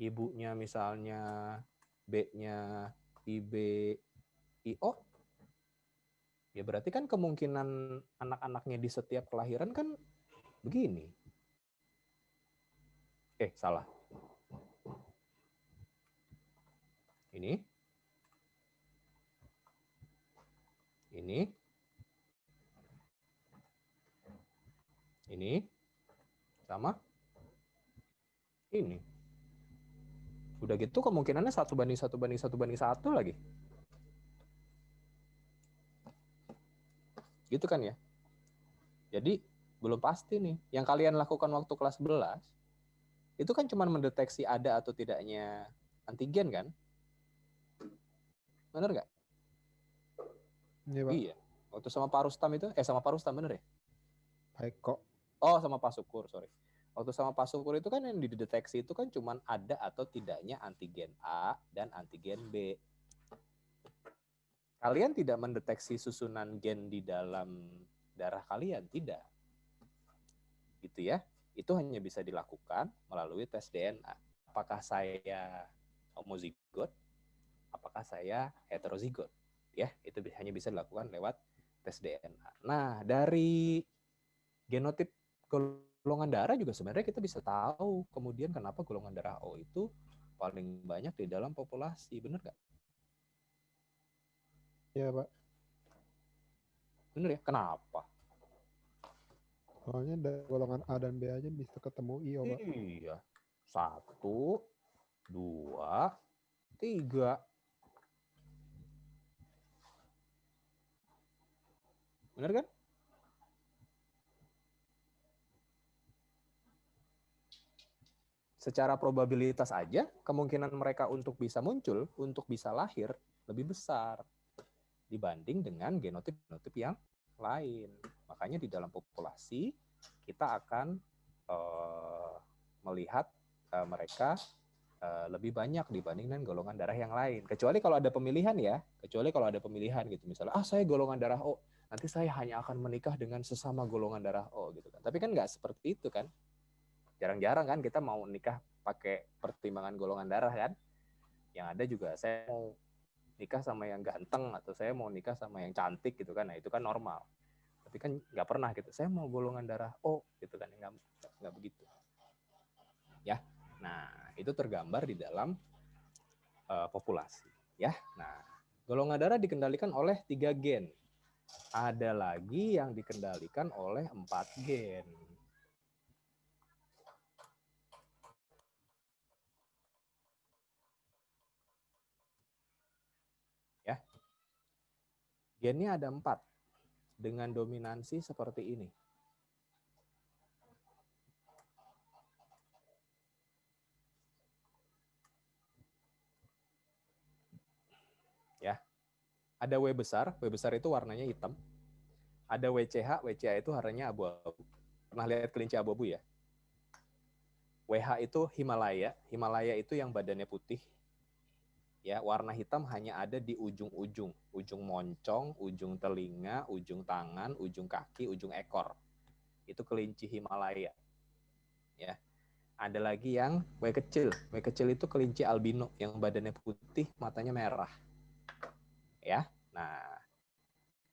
ibunya misalnya B-nya IB, IO, ya berarti kan kemungkinan anak-anaknya di setiap kelahiran kan begini. Salah. Ini. Ini. Ini. Sama. Ini. Udah gitu kemungkinannya 1:1:1:1 lagi. Gitu kan ya. Jadi belum pasti nih. Yang kalian lakukan waktu kelas 11, itu kan cuma mendeteksi ada atau tidaknya antigen kan? Bener nggak? Iya, Pak. Iya. Waktu sama Pak Rustam itu, sama Pak Rustam bener ya? Baik kok. Oh, sama Pak Syukur, sorry. Waktu sama Pak Syukur itu kan yang dideteksi itu kan cuma ada atau tidaknya antigen A dan antigen B. Kalian tidak mendeteksi susunan gen di dalam darah kalian, tidak. Gitu ya. Itu hanya bisa dilakukan melalui tes DNA. Apakah saya homozigot, apakah saya heterozigot. Ya, itu hanya bisa dilakukan lewat tes DNA. Nah, dari genotip golongan darah juga sebenarnya kita bisa tahu kemudian kenapa golongan darah O itu paling banyak di dalam populasi. Benar nggak? Iya, Pak. Benar ya? Kenapa? Soalnya dari golongan A dan B aja bisa ketemu IO, Pak. Iya. 1, 2, 3. Benar kan? Secara probabilitas aja, kemungkinan mereka untuk bisa muncul, untuk bisa lahir, lebih besar dibanding dengan genotip-genotip yang lain. Makanya di dalam populasi, kita akan melihat mereka lebih banyak dibanding dengan golongan darah yang lain. Kecuali kalau ada pemilihan ya, gitu. Misalnya, saya golongan darah O, nanti saya hanya akan menikah dengan sesama golongan darah O gitu kan. Tapi kan nggak seperti itu kan. Jarang-jarang kan kita mau nikah pakai pertimbangan golongan darah kan. Yang ada juga saya mau nikah sama yang ganteng atau saya mau nikah sama yang cantik gitu kan. Nah itu kan normal. Tapi kan nggak pernah gitu. Saya mau golongan darah O gitu kan. Nggak begitu. Ya. Nah itu tergambar di dalam populasi. Ya. Nah golongan darah dikendalikan oleh 3 gen. Ada lagi yang dikendalikan oleh 4 gen. Ya. Gennya ada 4 dengan dominansi seperti ini. Ya. Ada W besar itu warnanya hitam. Ada WCH itu warnanya abu-abu. Pernah lihat kelinci abu-abu ya? WH itu Himalaya itu yang badannya putih. Ya, warna hitam hanya ada di ujung-ujung, ujung moncong, ujung telinga, ujung tangan, ujung kaki, ujung ekor. Itu kelinci Himalaya. Ya. Ada lagi yang W kecil. W kecil itu kelinci albino yang badannya putih, matanya merah. Ya. Nah,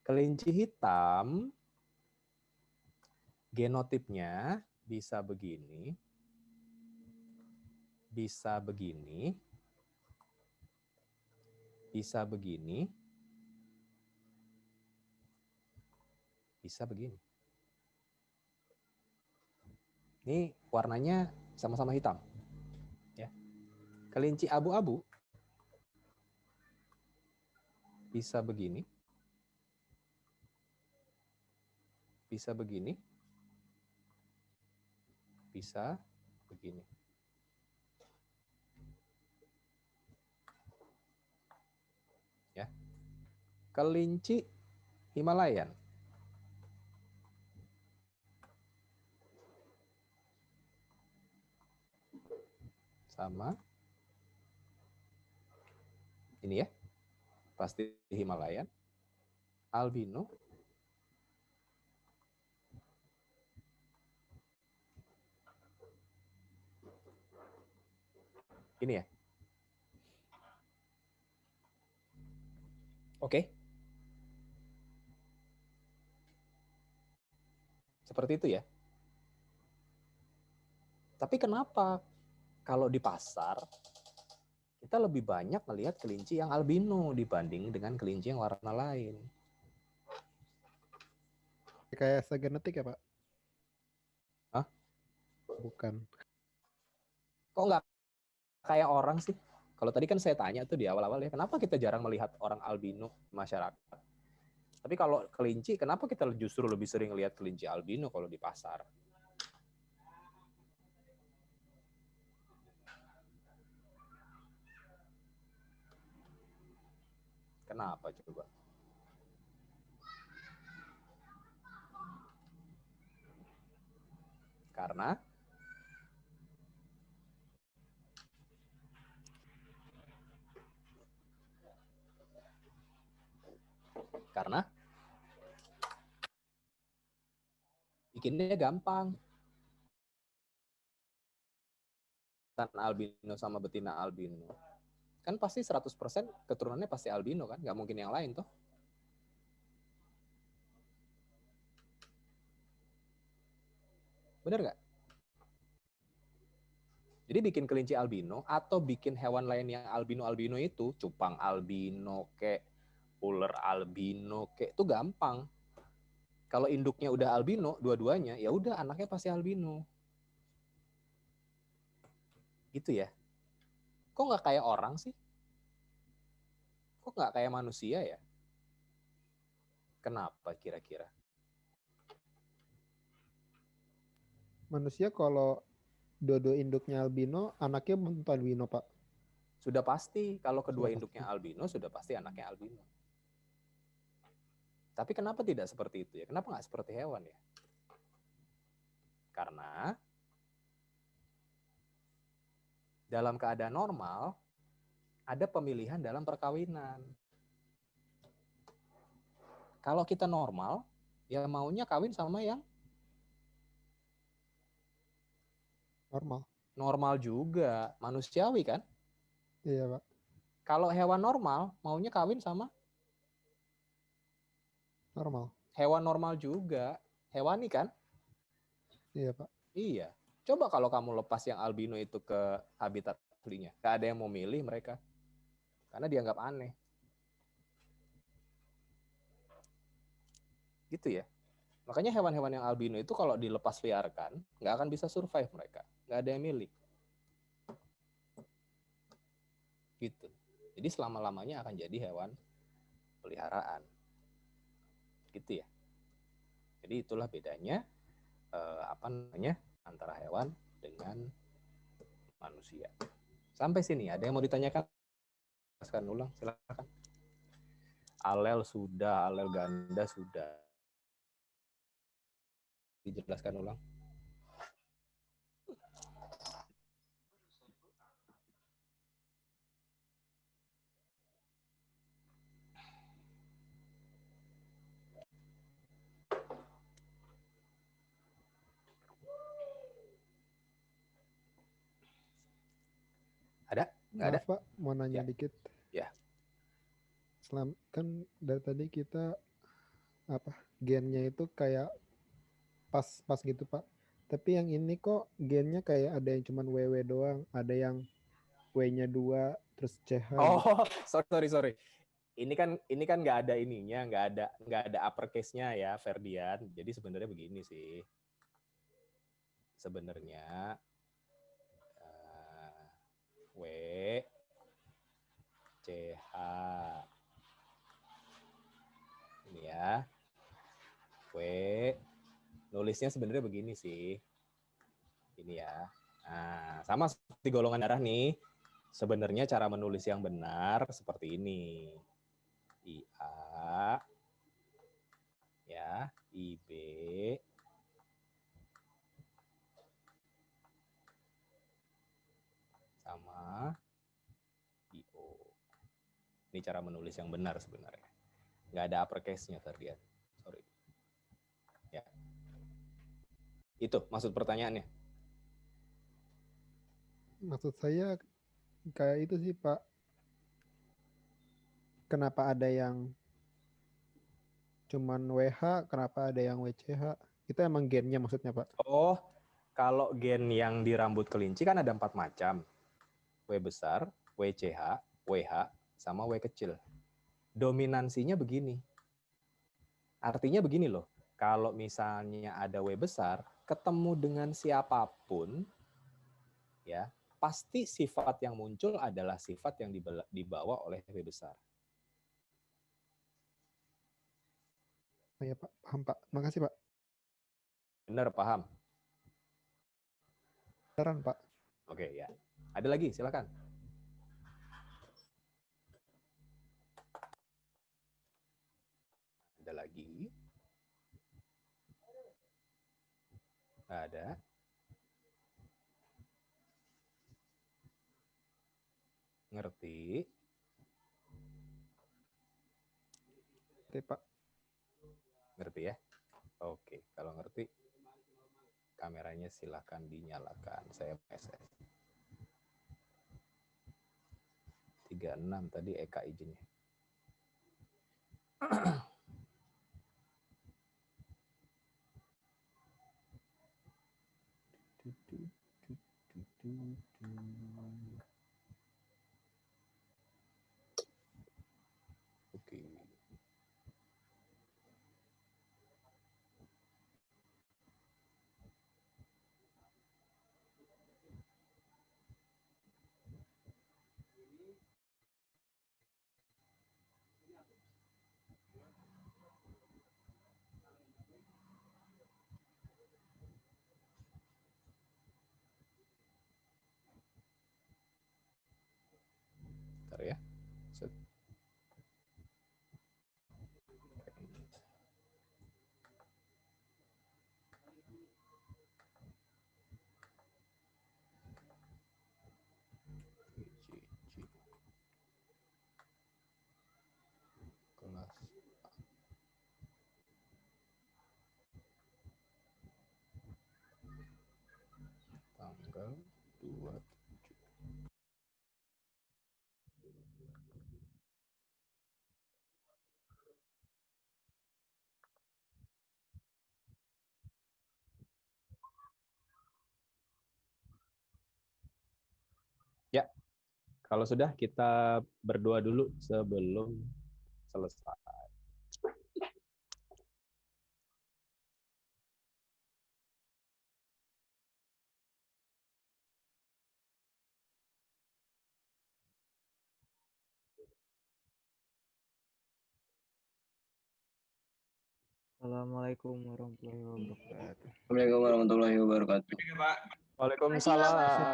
kelinci hitam genotipnya bisa begini, bisa begini, bisa begini, bisa begini. Ini warnanya sama-sama hitam. Ya. Kelinci abu-abu bisa begini, bisa begini, bisa begini. Ya. Kelinci Himalayan sama ini ya, pasti Himalayan, albino, ini ya. Oke. Seperti itu ya. Tapi kenapa kalau di pasar kita lebih banyak melihat kelinci yang albino dibanding dengan kelinci yang warna lain? Kayak genetik ya, Pak? Hah? Bukan. Kok nggak kayak orang sih? Kalau tadi kan saya tanya tuh di awal-awal ya, kenapa kita jarang melihat orang albino masyarakat? Tapi kalau kelinci, kenapa kita justru lebih sering lihat kelinci albino kalau di pasar? Kenapa coba? Karena bikinnya gampang. Betina albino sama betina albino. kan pasti 100% keturunannya pasti albino kan, nggak mungkin yang lain toh. Bener nggak? Jadi bikin kelinci albino atau bikin hewan lain yang albino-albino itu, cupang albino kek, ular albino kek, itu gampang. Kalau induknya udah albino, dua-duanya, ya udah anaknya pasti albino. Gitu ya. Kok nggak kayak orang sih? Kok nggak kayak manusia ya? Kenapa kira-kira? Manusia kalau dua-dua induknya albino, anaknya belum tentu albino, Pak. Sudah pasti, kalau kedua Sudah induknya pasti. albino, sudah pasti anaknya albino. Tapi kenapa tidak seperti itu ya? Kenapa nggak seperti hewan ya? Karena dalam keadaan normal, ada pemilihan dalam perkawinan. Kalau kita normal, ya maunya kawin sama yang Normal. normal juga, manusiawi kan? Iya, Pak. Kalau hewan normal, maunya kawin sama Normal. hewan normal juga, hewani kan? Iya, Pak. Iya. Coba kalau kamu lepas yang albino itu ke habitat aslinya, gak ada yang mau milih mereka. Karena dianggap aneh. Gitu ya. Makanya hewan-hewan yang albino itu kalau dilepas liarkan, nggak akan bisa survive mereka. Nggak ada yang milih. Gitu. Jadi selama-lamanya akan jadi hewan peliharaan. Gitu ya. Jadi itulah bedanya antara hewan dengan manusia. Sampai sini ada yang mau ditanyakan? Jelaskan ulang, silakan. Alel sudah, alel ganda sudah. Dijelaskan ulang. Ada? Nggak ada? Maaf, Pak, mau nanya Ya. dikit. Ya. Kan dari tadi kita gennya itu kayak pas gitu, Pak. Tapi yang ini kok gennya kayak ada yang cuman WW doang, ada yang W-nya 2, terus CH gitu. Oh, sorry. Ini kan nggak ada ininya, nggak ada uppercase-nya ya, Ferdian. Jadi sebenarnya begini sih. Sebenarnya W, CH, ini ya, W, nulisnya sebenarnya begini sih. Ini ya. Nah, sama seperti golongan darah nih. Sebenarnya cara menulis yang benar seperti ini. IA, ya, IB, sama IO. Ini cara menulis yang benar sebenarnya. Nggak ada uppercase-nya, Ferdian. Sorry. Ya. Itu maksud pertanyaannya. Maksud saya kayak itu sih, Pak. Kenapa ada yang cuman WH, kenapa ada yang WCH? Itu emang gennya maksudnya, Pak? Oh, kalau gen yang di rambut kelinci kan ada 4 macam. W besar, WCH, WH, sama W kecil. Dominansinya begini. Artinya begini loh, kalau misalnya ada W besar, ketemu dengan siapapun, ya pasti sifat yang muncul adalah sifat yang dibawa oleh W besar. Oh ya, Pak. Paham, Pak. Makasih, Pak. Benar, paham? Beneran, Pak. Oke, ya. Ada lagi, silakan. Ada lagi? Ada. Ngerti? Oke, Pak. Ngerti ya? Oke, kalau ngerti, kameranya silakan dinyalakan. Saya PSS. 36 tadi Eka izinnya. Oke. Bentar ya. Set. Kelas tanggal 27. Ya, kalau sudah kita berdoa dulu sebelum selesai. Assalamualaikum warahmatullahi wabarakatuh. Assalamualaikum warahmatullahi wabarakatuh. Waalaikumsalam.